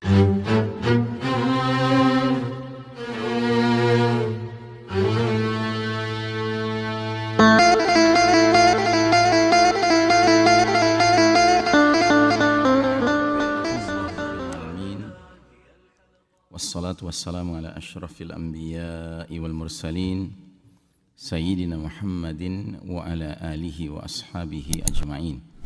Wassalatu wassalamu ala ashrafil anbiya'i wal mursalin Sayyidina Muhammadin wa ala alihi wa ashabihi ajma'in.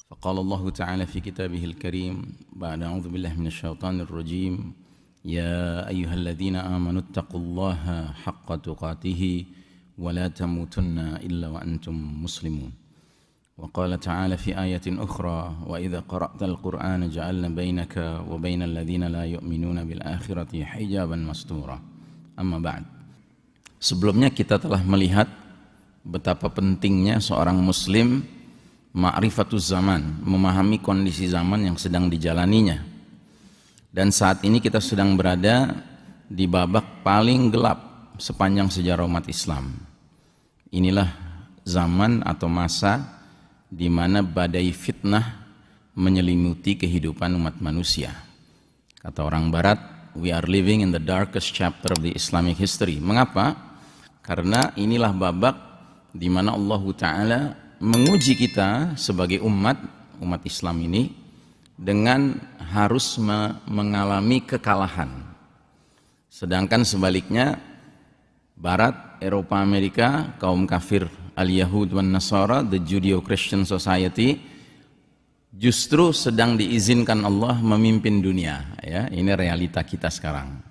Faqala Allah Ta'ala fi kitabihil karim ba'da a'udzu billahi minasyaitonir rajim ya ayyuhalladzina amanu taqullaha haqqa tuqatih wa la tamutunna illa wa antum muslimun. Wa qala ta'ala fi ayatin ukhra wa idza qara'tal qur'ana ja'alna bainaka wa bainal ladzina la yu'minuna bil akhirati hijaban mastura. Amma ba'd. Sebelumnya kita telah melihat betapa pentingnya seorang muslim ma'rifatuz zaman, memahami kondisi zaman yang sedang dijalaninya. Dan saat ini kita sedang berada di babak paling gelap sepanjang sejarah umat Islam. Inilah zaman atau masa di mana badai fitnah menyelimuti kehidupan umat manusia. Kata orang barat, we are living in the darkest chapter of the Islamic history. Mengapa? Karena inilah babak di mana Allah Ta'ala menguji kita sebagai umat Islam ini dengan harus mengalami kekalahan. Sedangkan sebaliknya Barat, Eropa, Amerika, kaum kafir Al-Yahud wan Nasara, the Judeo-Christian Society, justru sedang diizinkan Allah memimpin dunia. Ya, ini realita kita sekarang.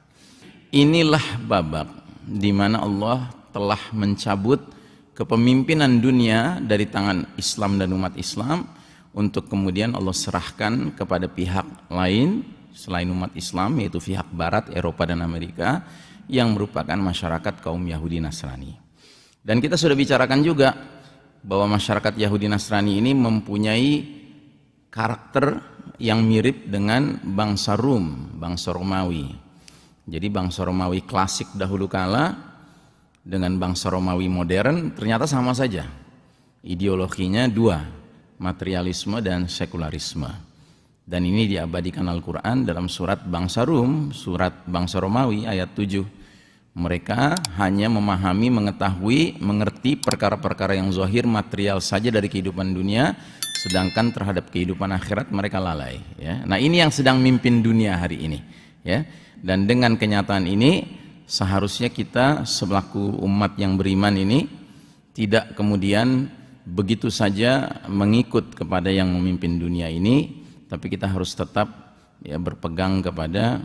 Inilah babak di mana Allah telah mencabut kepemimpinan dunia dari tangan Islam dan umat Islam untuk kemudian Allah serahkan kepada pihak lain selain umat Islam, yaitu pihak Barat, Eropa dan Amerika, yang merupakan masyarakat kaum Yahudi Nasrani. Dan kita sudah bicarakan juga bahwa masyarakat Yahudi Nasrani ini mempunyai karakter yang mirip dengan bangsa Rum, bangsa Romawi. Jadi bangsa Romawi klasik dahulu kala dengan bangsa Romawi modern ternyata sama saja. Ideologinya dua, materialisme dan sekularisme. Dan ini diabadikan Al-Quran dalam surat bangsa Rum, surat bangsa Romawi ayat 7. Mereka hanya memahami, mengetahui, mengerti perkara-perkara yang zahir material saja dari kehidupan dunia, sedangkan terhadap kehidupan akhirat mereka lalai. Ya. Nah, ini yang sedang mimpin dunia hari ini. Ya. Dan dengan kenyataan ini, seharusnya kita selaku umat yang beriman ini tidak kemudian begitu saja mengikut kepada yang memimpin dunia ini, tapi kita harus tetap ya, berpegang kepada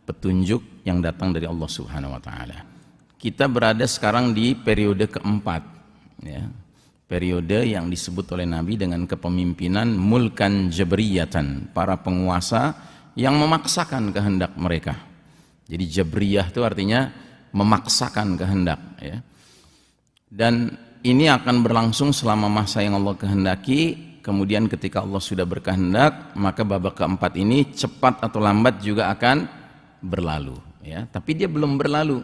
petunjuk yang datang dari Allah Subhanahu wa Ta'ala. Kita berada sekarang di periode keempat, ya, periode yang disebut oleh Nabi dengan kepemimpinan mulkan jabriyatan, para penguasa yang memaksakan kehendak mereka. Jadi jabriyah itu artinya memaksakan kehendak. Ya. Dan ini akan berlangsung selama masa yang Allah kehendaki. Kemudian ketika Allah sudah berkehendak, maka babak keempat ini cepat atau lambat juga akan berlalu, ya. Tapi dia belum berlalu.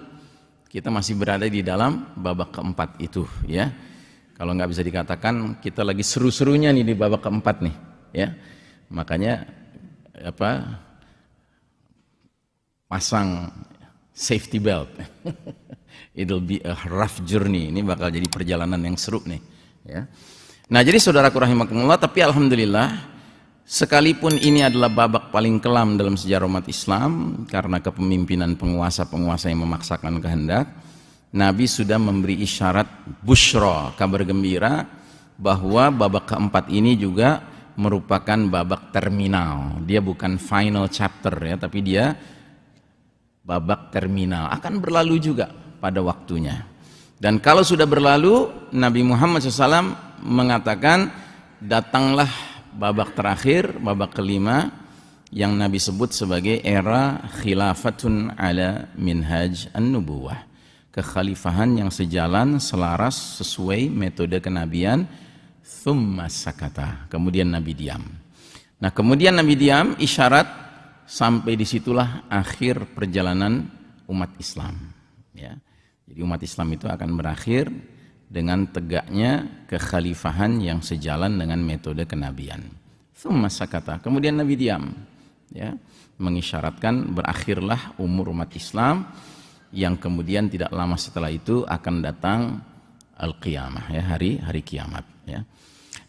Kita masih berada di dalam babak keempat itu, ya. Kalau nggak bisa dikatakan kita lagi seru-serunya nih di babak keempat nih, ya. Makanya pasang safety belt. It'll be a rough journey. Ini bakal jadi perjalanan yang seru nih, ya. Nah, jadi saudaraku rahimakumullah, tapi alhamdulillah sekalipun ini adalah babak paling kelam dalam sejarah umat Islam karena kepemimpinan penguasa-penguasa yang memaksakan kehendak, Nabi sudah memberi isyarat busyra, kabar gembira, bahwa babak keempat ini juga merupakan babak terminal. Dia bukan final chapter ya, tapi dia babak terminal, akan berlalu juga pada waktunya. Dan kalau sudah berlalu, Nabi Muhammad SAW mengatakan, datanglah babak terakhir, babak kelima, yang Nabi sebut sebagai era khilafatun ala minhaj an-nubuwah, kekhalifahan yang sejalan, selaras, sesuai metode kenabian. Thumma sakata, kemudian Nabi diam. Nah, kemudian Nabi diam, isyarat sampai disitulah akhir perjalanan umat Islam, ya. Jadi umat Islam itu akan berakhir dengan tegaknya kekhalifahan yang sejalan dengan metode kenabian. Tsumma sakata, kemudian Nabi diam. ya, mengisyaratkan berakhirlah umur umat Islam yang kemudian tidak lama setelah itu akan datang al-qiyamah, ya, hari kiamat, ya.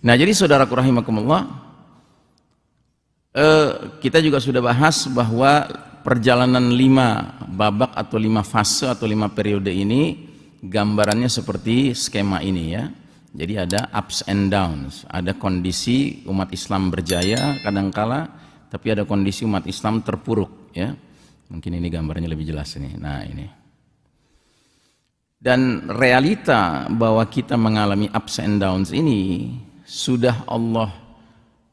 Nah, jadi saudaraku rahimakumullah, kita juga sudah bahas bahwa perjalanan 5 babak atau 5 fase atau 5 periode ini gambarannya seperti skema ini, ya. Jadi ada ups and downs, ada kondisi umat Islam berjaya kadangkala, tapi ada kondisi umat Islam terpuruk, ya. Mungkin ini gambarnya lebih jelas ini. Nah, ini. Dan realita bahwa kita mengalami ups and downs ini sudah Allah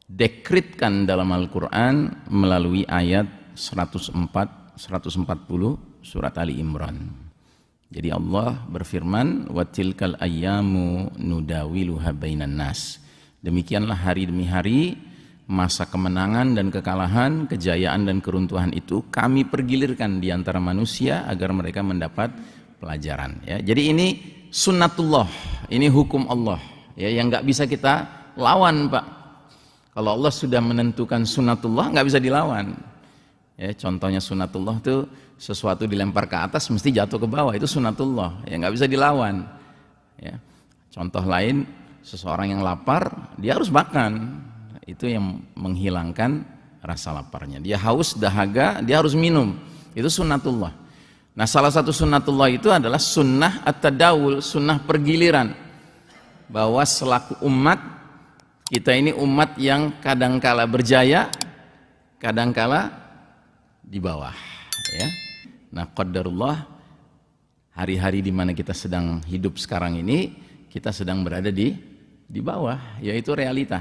dekretkan dalam Al-Quran melalui ayat 140 surat Ali Imran. Jadi Allah berfirman, wa tilkal ayyamu nudawiluha bainan nas. Demikianlah hari demi hari, masa kemenangan dan kekalahan, kejayaan dan keruntuhan itu kami pergilirkan di antara manusia agar mereka mendapat pelajaran, ya. Jadi ini sunnatullah, ini hukum Allah, ya, yang nggak bisa kita lawan, Pak. Kalau Allah sudah menentukan sunnatullah, nggak bisa dilawan, ya. Contohnya sunnatullah itu sesuatu dilempar ke atas mesti jatuh ke bawah, itu sunnatullah, ya, nggak bisa dilawan, ya. Contoh lain, seseorang yang lapar dia harus makan, itu yang menghilangkan rasa laparnya. Dia haus, dahaga, dia harus minum, itu sunnatullah. Nah, salah satu sunnatullah itu adalah sunnah at-tadawul, sunnah pergiliran, bahwa selaku umat, kita ini umat yang kadangkala berjaya, kadangkala di bawah, ya. Nah, qadarullah, hari-hari di mana kita sedang hidup sekarang ini, kita sedang berada di bawah, yaitu realita,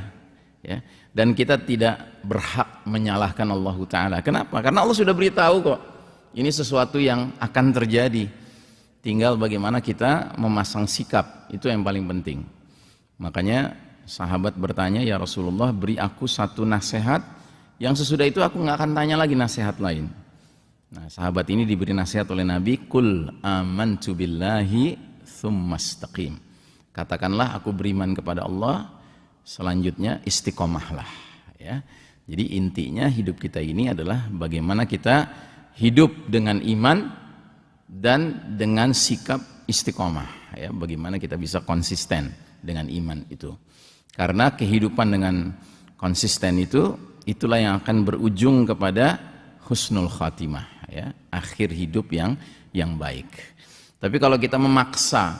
ya. Dan kita tidak berhak menyalahkan Allah Ta'ala. Kenapa? Karena Allah sudah beritahu kok, ini sesuatu yang akan terjadi. Tinggal bagaimana kita memasang sikap, itu yang paling penting. Makanya sahabat bertanya, ya Rasulullah, beri aku satu nasihat yang sesudah itu aku nggak akan tanya lagi nasihat lain. Nah, sahabat ini diberi nasihat oleh Nabi, kul amantu billahi tsumastaqim. Katakanlah aku beriman kepada Allah, selanjutnya istiqomahlah, ya. Jadi intinya hidup kita ini adalah bagaimana kita hidup dengan iman dan dengan sikap istiqomah, ya. Bagaimana kita bisa konsisten dengan iman itu. Karena kehidupan dengan konsisten itu, itulah yang akan berujung kepada husnul khatimah, ya, akhir hidup yang baik. Tapi kalau kita memaksa,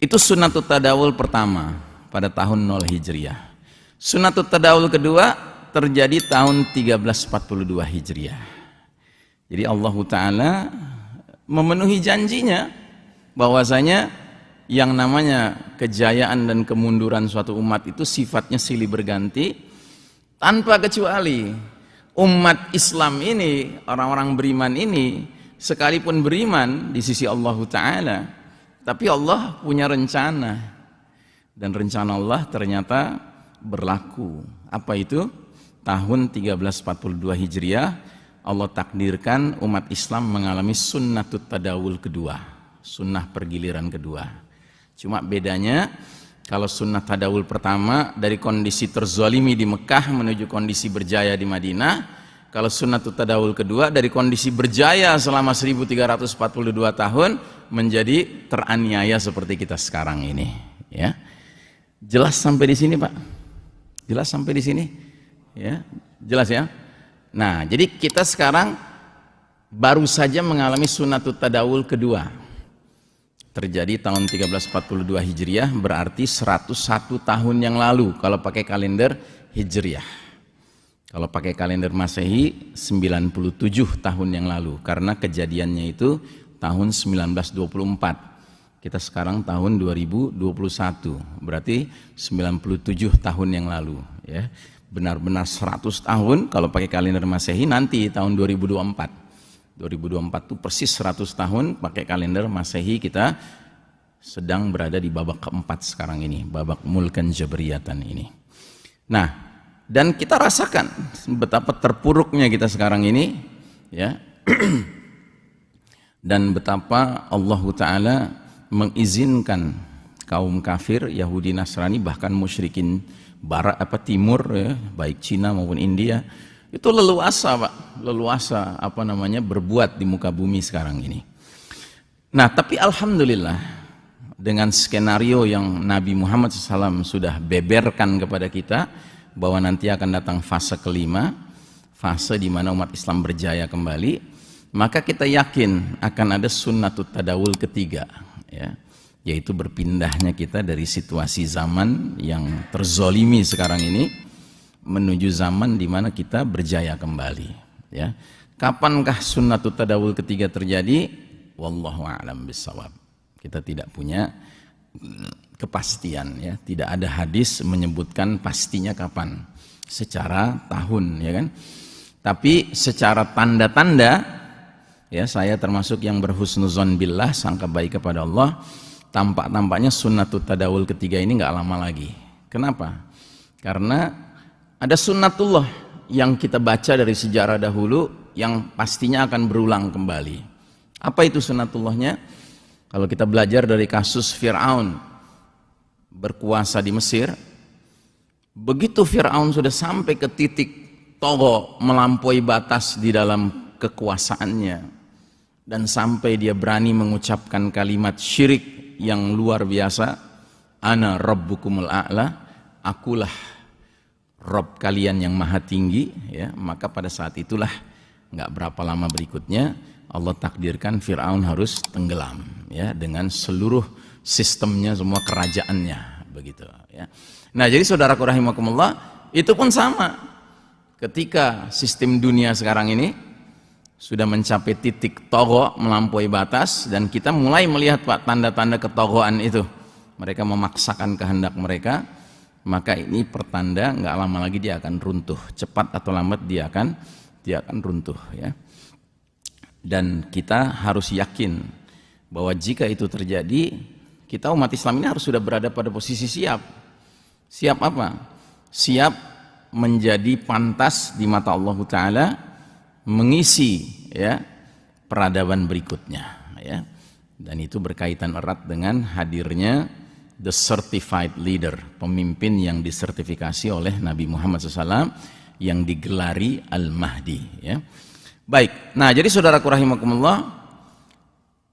itu sunnatut tadawul pertama pada tahun 0 Hijriah. Sunnatut tadawul kedua terjadi tahun 1342 Hijriah. Jadi Allah Ta'ala memenuhi janjinya bahwasanya yang namanya kejayaan dan kemunduran suatu umat itu sifatnya silih berganti tanpa kecuali. Umat Islam ini, orang-orang beriman ini, sekalipun beriman di sisi Allah Ta'ala, tapi Allah punya rencana, dan rencana Allah ternyata berlaku. Apa itu? Tahun 1342 Hijriah Allah takdirkan umat Islam mengalami sunnatut tadawul kedua, sunnah pergiliran kedua. Cuma bedanya, kalau sunnah tadawul pertama dari kondisi terzalimi di Mekah menuju kondisi berjaya di Madinah, kalau sunnatut tadawul kedua dari kondisi berjaya selama 1342 tahun menjadi teraniaya seperti kita sekarang ini, ya. Jelas sampai di sini, Pak? Jelas sampai di sini? Ya, jelas ya? Nah, jadi kita sekarang baru saja mengalami sunnatut tadawul kedua. Terjadi tahun 1342 Hijriah, berarti 101 tahun yang lalu kalau pakai kalender Hijriah. Kalau pakai kalender Masehi 97 tahun yang lalu, karena kejadiannya itu tahun 1924. Kita sekarang tahun 2021, berarti 97 tahun yang lalu, ya. Benar-benar 100 tahun kalau pakai kalender Masehi, nanti tahun 2024. 2024 itu persis 100 tahun pakai kalender Masehi, kita sedang berada di babak keempat sekarang ini, babak mulkan jabriyatan ini. Nah, dan kita rasakan betapa terpuruknya kita sekarang ini, ya. Dan betapa Allah Ta'ala mengizinkan kaum kafir, Yahudi, Nasrani, bahkan musyrikin barat timur, ya, baik Cina maupun India, Itu leluasa, Pak. Leluasa berbuat di muka bumi sekarang ini. Nah, tapi alhamdulillah dengan skenario yang Nabi Muhammad SAW sudah beberkan kepada kita bahwa nanti akan datang fase kelima, fase di mana umat Islam berjaya kembali, maka kita yakin akan ada sunnatut tadawul ketiga, ya, yaitu berpindahnya kita dari situasi zaman yang terzolimi sekarang ini menuju zaman di mana kita berjaya kembali, ya. Kapankah sunnatut tadawul ketiga terjadi? Wallahu a'lam bishawab. Kita tidak punya kepastian, ya. Tidak ada hadis menyebutkan pastinya kapan, secara tahun, ya kan. Tapi secara tanda-tanda, ya, saya termasuk yang berhusnuzon billah, sangka baik kepada Allah. Tampak-tampaknya sunnatut tadawul ketiga ini nggak lama lagi. Kenapa? Karena ada sunnatullah yang kita baca dari sejarah dahulu yang pastinya akan berulang kembali. Apa itu sunnatullahnya? Kalau kita belajar dari kasus Fir'aun berkuasa di Mesir, begitu Fir'aun sudah sampai ke titik togo melampaui batas di dalam kekuasaannya dan sampai dia berani mengucapkan kalimat syirik yang luar biasa, ana rabbukumul a'la, akulah Rabb kalian yang maha tinggi, ya, maka pada saat itulah nggak berapa lama berikutnya Allah takdirkan Fir'aun harus tenggelam, ya, dengan seluruh sistemnya, semua kerajaannya, begitu, ya. Nah, jadi saudaraku rahimakumullah, itu pun sama. Ketika sistem dunia sekarang ini sudah mencapai titik togo, melampaui batas, dan kita mulai melihat, Pak, tanda-tanda ketogoan itu. Mereka memaksakan kehendak mereka, maka ini pertanda nggak lama lagi dia akan runtuh. Cepat atau lambat dia akan runtuh, ya. Dan kita harus yakin bahwa jika itu terjadi, kita umat Islam ini harus sudah berada pada posisi siap. Siap apa? Siap menjadi pantas di mata Allah Ta'ala mengisi, ya, peradaban berikutnya, ya. Dan itu berkaitan erat dengan hadirnya the certified leader, pemimpin yang disertifikasi oleh Nabi Muhammad SAW yang digelari Al-Mahdi, ya. Baik, nah jadi saudaraku rahimakumullah,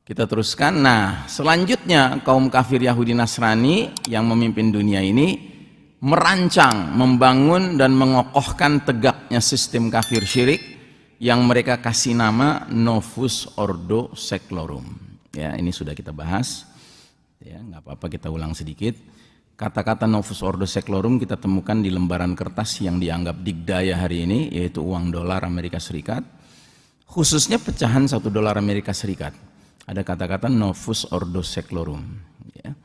kita teruskan. Nah, selanjutnya kaum kafir Yahudi Nasrani yang memimpin dunia ini merancang, membangun dan mengokohkan tegaknya sistem kafir syirik yang mereka kasih nama Novus Ordo Seclorum. Ya, ini sudah kita bahas, ya, nggak apa-apa kita ulang sedikit. Kata-kata Novus Ordo Seclorum kita temukan di lembaran kertas yang dianggap digdaya hari ini, yaitu uang dolar Amerika Serikat. Khususnya pecahan $1 Amerika Serikat. Ada kata-kata Novus Ordo Seclorum, ya.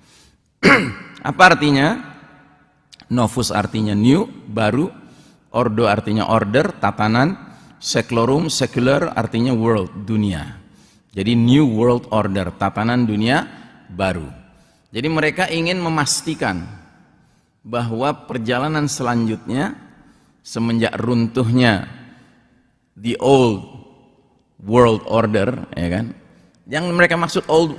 Apa artinya? Novus artinya new, baru. Ordo artinya order, tatanan. Seclorum, secular artinya world, dunia. Jadi new world order, tatanan dunia baru. Jadi mereka ingin memastikan bahwa perjalanan selanjutnya semenjak runtuhnya the old world order, ya kan? Yang mereka maksud old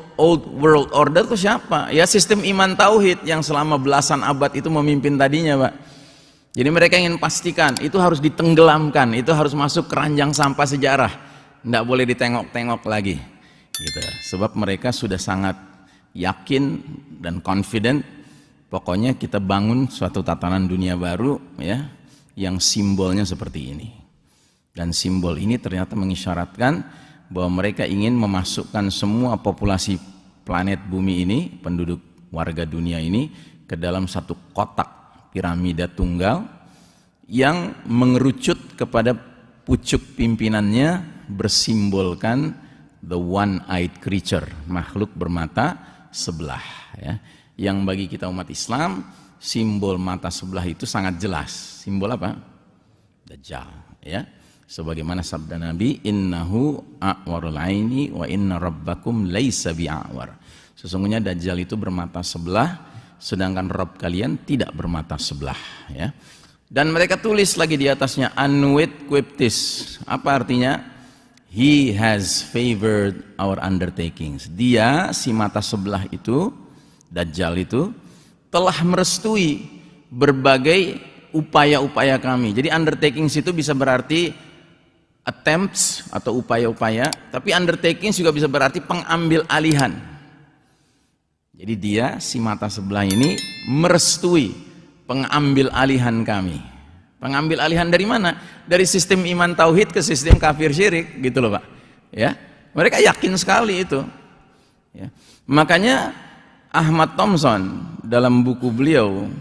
world order itu siapa? Ya sistem iman tauhid yang selama belasan abad itu memimpin tadinya, Pak. Jadi mereka ingin pastikan itu harus ditenggelamkan, itu harus masuk keranjang sampah sejarah, tidak boleh ditengok-tengok lagi, gitu. Sebab mereka sudah sangat yakin dan confident, pokoknya kita bangun suatu tatanan dunia baru, ya, yang simbolnya seperti ini. Dan simbol ini ternyata mengisyaratkan bahwa mereka ingin memasukkan semua populasi planet bumi ini, penduduk warga dunia ini, ke dalam satu kotak piramida tunggal yang mengerucut kepada pucuk pimpinannya bersimbolkan the one-eyed creature, makhluk bermata sebelah, ya. Yang bagi kita umat Islam, simbol mata sebelah itu sangat jelas. Simbol apa? Dajjal, ya. Sebagaimana sabda Nabi, innahu a'warul aini wa inna rabbakum laisa bi'awar. Sesungguhnya Dajjal itu bermata sebelah, sedangkan Rabb kalian tidak bermata sebelah, ya. Dan mereka tulis lagi di atasnya Annuit Quiptis. Apa artinya? He has favored our undertakings. Dia, si mata sebelah itu, Dajjal itu, telah merestui berbagai upaya-upaya kami. Jadi undertakings itu bisa berarti attempts atau upaya-upaya, tapi undertakings juga bisa berarti pengambil alihan. Jadi dia, si mata sebelah ini merestui pengambil alihan kami. Pengambil alihan dari mana? Dari sistem iman tauhid ke sistem kafir syirik, gitu loh Pak. Ya, mereka yakin sekali itu. Ya. Makanya Ahmad Thompson dalam buku beliau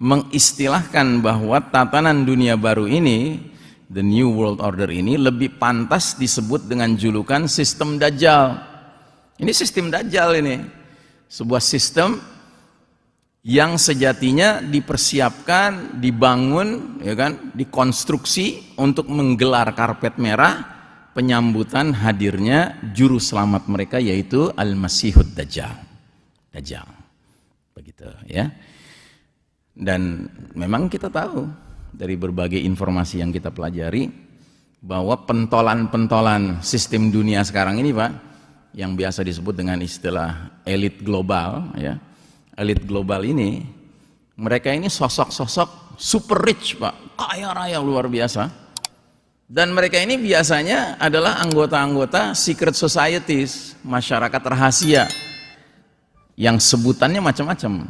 mengistilahkan bahwa tatanan dunia baru ini, the New World Order ini, lebih pantas disebut dengan julukan sistem Dajjal. Ini sistem Dajjal ini, sebuah sistem yang sejatinya dipersiapkan, dibangun, ya kan, dikonstruksi untuk menggelar karpet merah penyambutan hadirnya juru selamat mereka, yaitu Al-Masihud Dajjal. Dajjal, begitu ya. Dan memang kita tahu dari berbagai informasi yang kita pelajari bahwa pentolan-pentolan sistem dunia sekarang ini Pak, yang biasa disebut dengan istilah elit global ya. Elit global ini, mereka ini sosok-sosok super rich Pak, kaya raya luar biasa. Dan mereka ini biasanya adalah anggota-anggota secret societies, masyarakat rahasia, yang sebutannya macam-macam.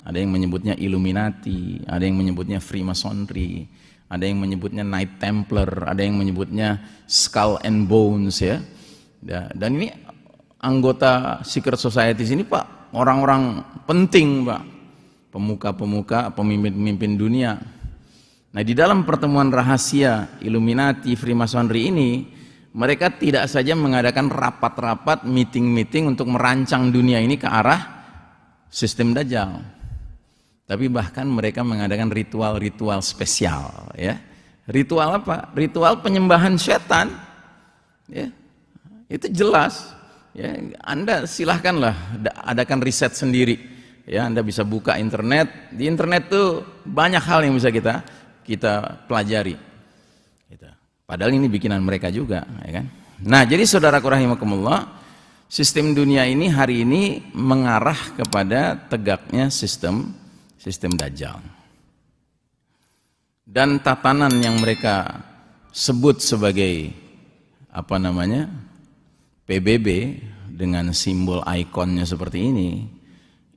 Ada yang menyebutnya Illuminati, ada yang menyebutnya Freemasonry, ada yang menyebutnya Knight Templar, ada yang menyebutnya Skull and Bones ya. Dan ini anggota secret societies ini Pak, orang-orang penting Pak, pemuka-pemuka, pemimpin-pemimpin dunia. Nah, di dalam pertemuan rahasia Illuminati, Freemasonry ini, mereka tidak saja mengadakan rapat-rapat, meeting-meeting untuk merancang dunia ini ke arah sistem Dajjal, tapi bahkan mereka mengadakan ritual-ritual spesial ya. Ritual apa? Ritual penyembahan setan ya. Itu jelas ya. Anda silahkanlah adakan riset sendiri ya. Anda bisa buka internet. Di internet tuh banyak hal yang bisa kita pelajari. Padahal ini bikinan mereka juga, ya kan? Nah, jadi saudaraku rahimakumullah, sistem dunia ini hari ini mengarah kepada tegaknya sistem Dajjal. Dan tatanan yang mereka sebut sebagai apa namanya? PBB dengan simbol ikonnya seperti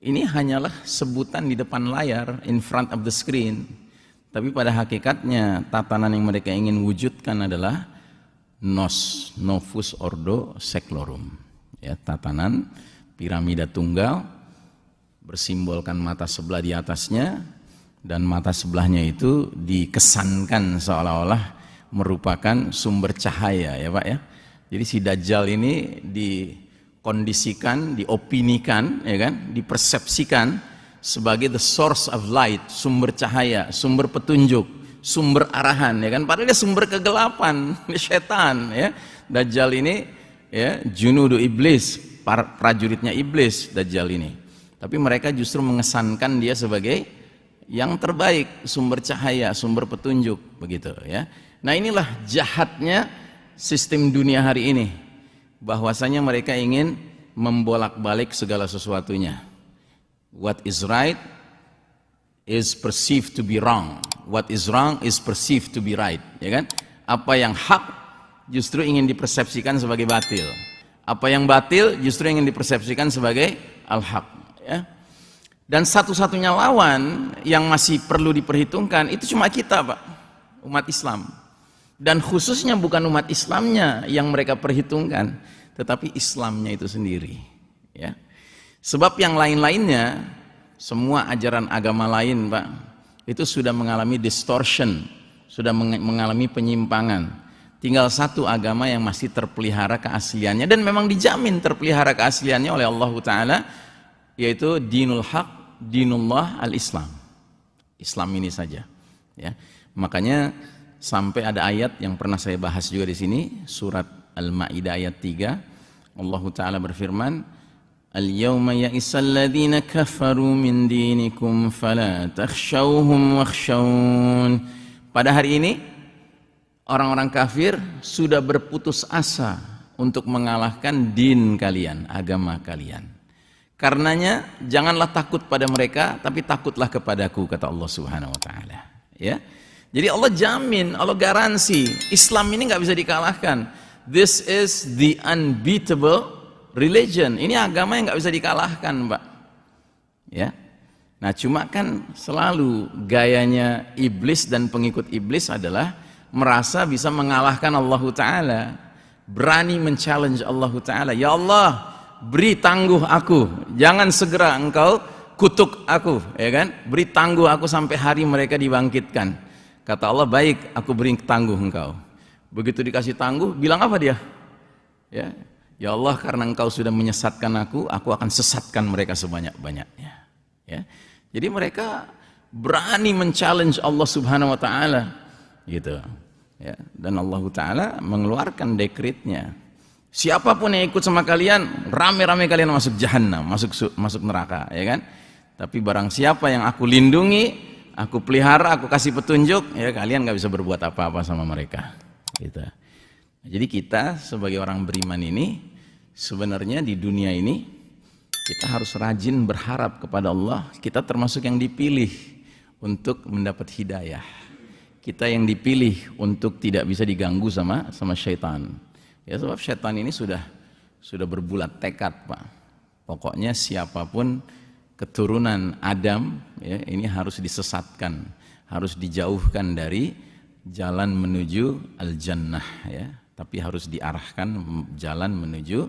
ini hanyalah sebutan di depan layar, in front of the screen. Tapi pada hakikatnya tatanan yang mereka ingin wujudkan adalah Novus Ordo Seclorum ya, tatanan piramida tunggal bersimbolkan mata sebelah di atasnya, dan mata sebelahnya itu dikesankan seolah-olah merupakan sumber cahaya ya Pak ya. Jadi si Dajjal ini dikondisikan, diopinikan ya kan, dipersepsikan sebagai the source of light, sumber cahaya, sumber petunjuk, sumber arahan ya kan, padahal dia sumber kegelapan, setan ya. Dajjal ini ya, junudu iblis, prajuritnya iblis Dajjal ini. Tapi mereka justru mengesankan dia sebagai yang terbaik, sumber cahaya, sumber petunjuk, begitu ya. Nah, inilah jahatnya sistem dunia hari ini, bahwasanya mereka ingin membolak-balik segala sesuatunya. What is right is perceived to be wrong. What is wrong is perceived to be right, ya kan? Apa yang hak justru ingin dipersepsikan sebagai batil. Apa yang batil justru ingin dipersepsikan sebagai al-haq, ya. Dan satu-satunya lawan yang masih perlu diperhitungkan itu cuma kita, Pak, umat Islam. Dan khususnya bukan umat Islamnya yang mereka perhitungkan, tetapi Islamnya itu sendiri, ya. Sebab yang lain-lainnya, semua ajaran agama lain Pak, itu sudah mengalami distortion, sudah mengalami penyimpangan. Tinggal satu agama yang masih terpelihara keasliannya, dan memang dijamin terpelihara keasliannya oleh Allah Ta'ala, yaitu dinul haq, dinullah al-Islam. Islam ini saja ya. Makanya sampai ada ayat yang pernah saya bahas juga di sini, surat Al-Maidah ayat 3, Allah Ta'ala berfirman, Al-yawma ya'isal ladhina kafaru min dinikum fala takhshawhum wakhshawun. Pada hari ini orang-orang kafir sudah berputus asa untuk mengalahkan din kalian, agama kalian. Karenanya janganlah takut pada mereka, tapi takutlah kepadaku, kata Allah Subhanahu wa taala. Ya. Jadi Allah jamin, Allah garansi, Islam ini nggak bisa dikalahkan. This is the unbeatable religion. Ini agama yang nggak bisa dikalahkan, Pak. Ya. Nah, cuma kan selalu gayanya iblis dan pengikut iblis adalah merasa bisa mengalahkan Allah Ta'ala, berani men-challenge Allah Ta'ala. Ya Allah, beri tangguh aku, jangan segera engkau kutuk aku, ya kan? Beri tangguh aku sampai hari mereka dibangkitkan. Kata Allah, baik, aku beri tangguh engkau. Begitu dikasih tangguh, bilang apa dia? Ya Allah, karena engkau sudah menyesatkan aku akan sesatkan mereka sebanyak-banyaknya. Ya. Jadi mereka berani men-challenge Allah Subhanahu wa taala gitu. Ya, dan Allah Ta'ala mengeluarkan dekretnya. Siapapun yang ikut sama kalian, rame-rame kalian masuk jahanam, masuk neraka, ya kan? Tapi barang siapa yang aku lindungi, aku pelihara, aku kasih petunjuk, ya kalian nggak bisa berbuat apa-apa sama mereka. Gitu. Jadi kita sebagai orang beriman ini, sebenarnya di dunia ini kita harus rajin berharap kepada Allah. Kita termasuk yang dipilih untuk mendapat hidayah. Kita yang dipilih untuk tidak bisa diganggu sama syaitan. Ya, sebab syaitan ini sudah berbulat tekad, Pak. Pokoknya siapapun keturunan Adam, ya, ini harus disesatkan, harus dijauhkan dari jalan menuju al-jannah, ya. Tapi harus diarahkan jalan menuju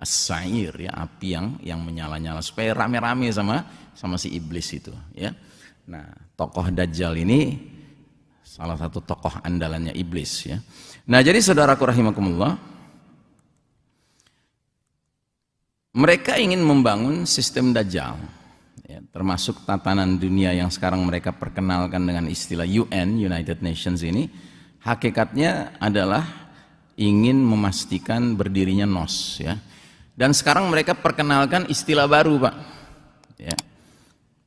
as-sa'ir, ya, api yang menyala-nyala, supaya rame-rame sama si iblis itu, ya. Nah, tokoh Dajjal ini salah satu tokoh andalannya iblis, ya. Nah, jadi saudaraku rahimakumullah, mereka ingin membangun sistem Dajjal, ya, termasuk tatanan dunia yang sekarang mereka perkenalkan dengan istilah UN, United Nations ini, hakikatnya adalah ingin memastikan berdirinya NOS, ya. Dan sekarang mereka perkenalkan istilah baru, Pak. Ya.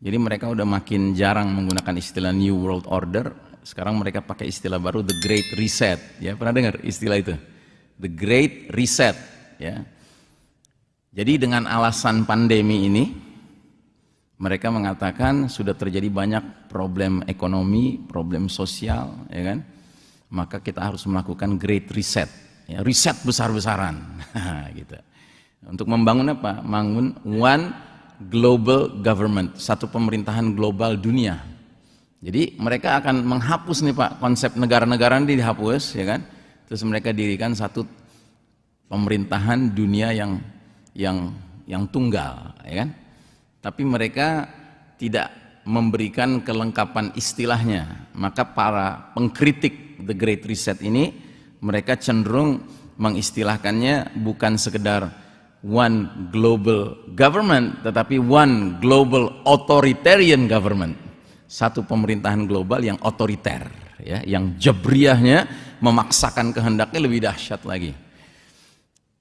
Jadi mereka udah makin jarang menggunakan istilah New World Order. Sekarang mereka pakai istilah baru, The Great Reset. Ya, pernah dengar istilah itu? The Great Reset, ya. Jadi dengan alasan pandemi ini, mereka mengatakan sudah terjadi banyak problem ekonomi, problem sosial, ya kan? Maka kita harus melakukan Great Reset, ya, riset besar-besaran, gitu. Untuk membangun apa? Membangun one global government, satu pemerintahan global dunia. Jadi mereka akan menghapus nih, Pak, konsep negara-negara ini dihapus, ya kan? Terus mereka dirikan satu pemerintahan dunia yang tunggal, ya kan? Tapi mereka tidak memberikan kelengkapan istilahnya. Maka para pengkritik The Great Reset ini, mereka cenderung mengistilahkannya bukan sekedar one global government, tetapi one global authoritarian government. Satu pemerintahan global yang otoriter, ya, yang jabriyahnya memaksakan kehendaknya lebih dahsyat lagi.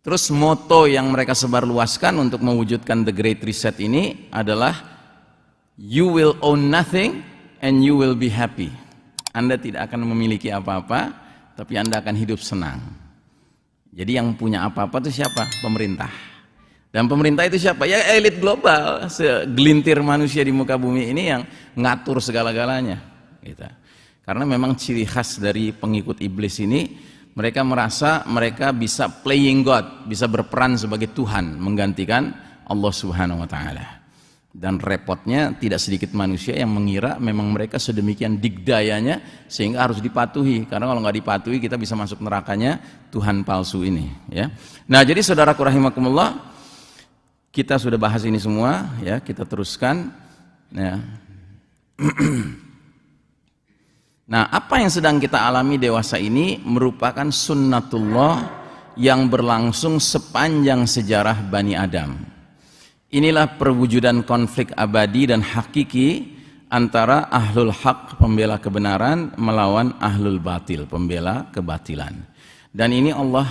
Terus moto yang mereka sebarluaskan untuk mewujudkan The Great Reset ini adalah you will own nothing and you will be happy. Anda tidak akan memiliki apa-apa, tapi Anda akan hidup senang. Jadi yang punya apa-apa itu siapa? Pemerintah. Dan pemerintah itu siapa? Ya elit global, segelintir manusia di muka bumi ini yang ngatur segala-galanya. Gitu. Karena memang ciri khas dari pengikut iblis ini, mereka merasa mereka bisa playing God, bisa berperan sebagai Tuhan, menggantikan Allah Subhanahu wa taala. Dan repotnya tidak sedikit manusia yang mengira memang mereka sedemikian digdayanya sehingga harus dipatuhi. Karena kalau nggak dipatuhi kita bisa masuk nerakanya Tuhan palsu ini, ya. Nah, jadi saudaraku rahimakumullah, kita sudah bahas ini semua, ya, kita teruskan, ya. Nah, apa yang sedang kita alami dewasa ini merupakan sunnatullah yang berlangsung sepanjang sejarah Bani Adam. Inilah perwujudan konflik abadi dan hakiki antara ahlul haq, pembela kebenaran, melawan ahlul batil, pembela kebatilan. Dan ini Allah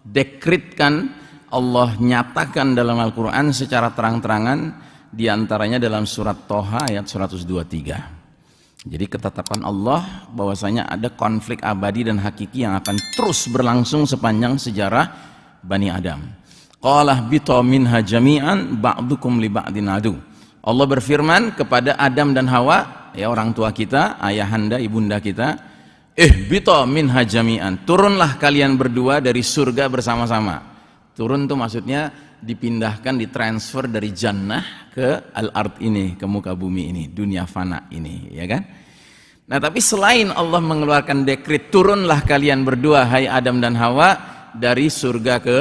dekretkan, Allah nyatakan dalam Al-Quran secara terang-terangan, diantaranya dalam surat Toha ayat 123. Jadi ketetapan Allah bahwasanya ada konflik abadi dan hakiki yang akan terus berlangsung sepanjang sejarah Bani Adam. Qala bitu minha jami'an ba'dukum li ba'din adu. Allah berfirman kepada Adam dan Hawa, ya orang tua kita, ayahanda, ibunda kita, ihbita minha jami'an, turunlah kalian berdua dari surga bersama-sama. Turun tuh maksudnya dipindahkan, ditransfer dari jannah ke al-ard ini, ke muka bumi ini, dunia fana ini, ya kan? Nah, tapi selain Allah mengeluarkan dekret turunlah kalian berdua, hai Adam dan Hawa, dari surga ke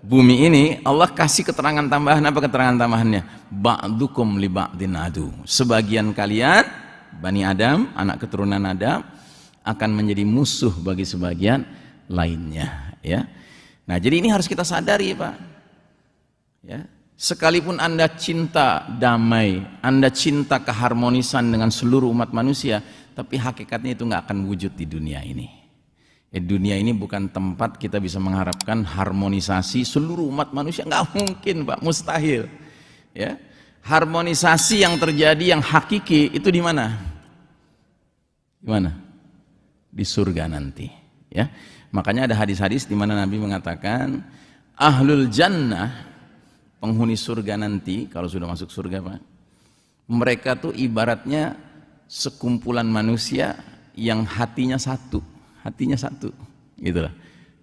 bumi ini, Allah kasih keterangan tambahan. Apa keterangan tambahannya? Ba'dukum li ba'din adu. Sebagian kalian, Bani Adam, anak keturunan Adam, akan menjadi musuh bagi sebagian lainnya, ya. Nah, jadi ini harus kita sadari, Pak. Ya. Sekalipun Anda cinta damai, Anda cinta keharmonisan dengan seluruh umat manusia, tapi hakikatnya itu nggak akan wujud di dunia ini. Dunia ini bukan tempat kita bisa mengharapkan harmonisasi seluruh umat manusia, nggak mungkin, Pak, mustahil. Ya, harmonisasi yang terjadi yang hakiki itu di mana? Di mana? Di surga nanti. Ya, makanya ada hadis-hadis di mana Nabi mengatakan ahlul jannah, penghuni surga nanti kalau sudah masuk surga, Pak, mereka tuh ibaratnya sekumpulan manusia yang hatinya satu, gitu lah.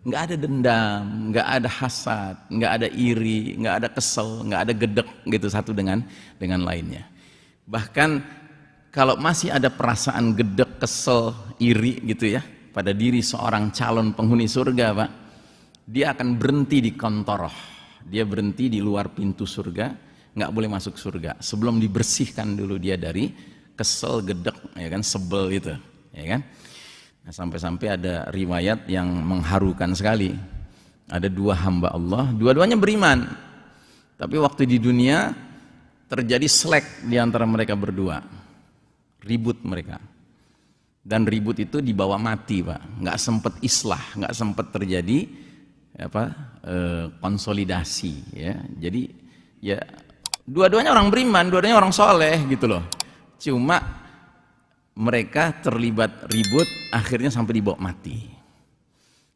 Nggak ada dendam, nggak ada hasad, nggak ada iri, nggak ada kesel, nggak ada gedek gitu satu dengan lainnya. Bahkan kalau masih ada perasaan gedek, kesel, iri gitu ya pada diri seorang calon penghuni surga, Pak, dia akan berhenti di kontoroh, dia berhenti di luar pintu surga, nggak boleh masuk surga sebelum dibersihkan dulu dia dari kesel, gedek, ya kan, sebel itu, ya kan. Nah, sampai-sampai ada riwayat yang mengharukan sekali. Ada dua hamba Allah, dua-duanya beriman, tapi waktu di dunia terjadi selek di antara mereka berdua, ribut mereka, dan ribut itu dibawa mati, Pak. Nggak sempat islah, nggak sempat terjadi konsolidasi, ya. Jadi ya dua-duanya orang beriman, dua-duanya orang soleh gitu loh. Cuma mereka terlibat ribut, akhirnya sampai dibawa mati.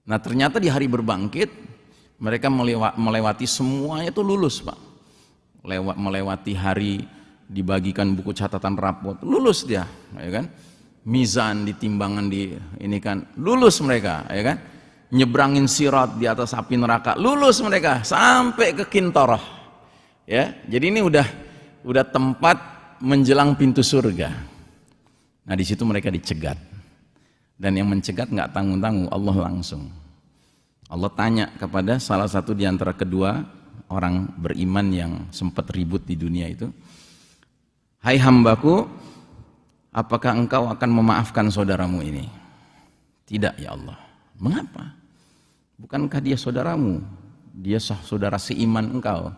Nah, ternyata di hari berbangkit mereka melewati semuanya itu lulus, Pak. Melewati hari dibagikan buku catatan rapot, lulus dia, ya kan? Mizan ditimbangan di ini kan, lulus mereka, ya kan? Nyebrangin sirat di atas api neraka, lulus mereka sampai ke Kintorah. Ya, jadi ini udah tempat menjelang pintu surga. Nah, di situ mereka dicegat, dan yang mencegat nggak tanggung-tanggung, Allah langsung. Allah tanya kepada salah satu di antara kedua orang beriman yang sempat ribut di dunia itu, hai hambaku, apakah engkau akan memaafkan saudaramu ini? Tidak ya Allah. Mengapa? Bukankah dia saudaramu? Dia saudara seiman engkau.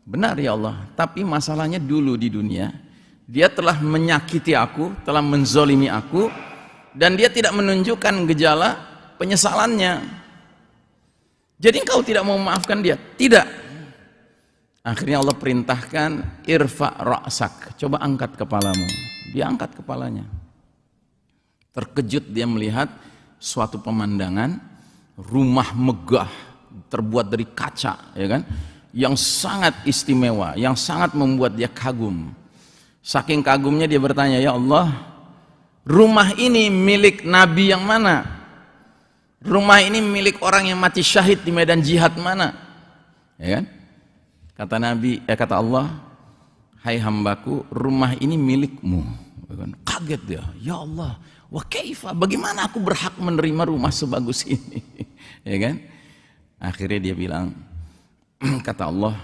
Benar ya Allah, tapi masalahnya dulu di dunia dia telah menyakiti aku, telah menzolimi aku, dan dia tidak menunjukkan gejala penyesalannya. Jadi engkau tidak mau memaafkan dia? Tidak. Akhirnya Allah perintahkan, irfa ra'sak, coba angkat kepalamu. Dia angkat kepalanya. Terkejut dia melihat suatu pemandangan, rumah megah terbuat dari kaca, ya kan, yang sangat istimewa, yang sangat membuat dia kagum. Saking kagumnya dia bertanya, ya Allah, rumah ini milik Nabi yang mana? Rumah ini milik orang yang mati syahid di medan jihad mana? Ya kan? Kata Nabi, kata Allah, hai hambaku, rumah ini milikmu. Ya kan? Kaget dia, ya Allah, wa kaifa, bagaimana aku berhak menerima rumah sebagus ini? Ya kan? Akhirnya dia bilang, kata Allah,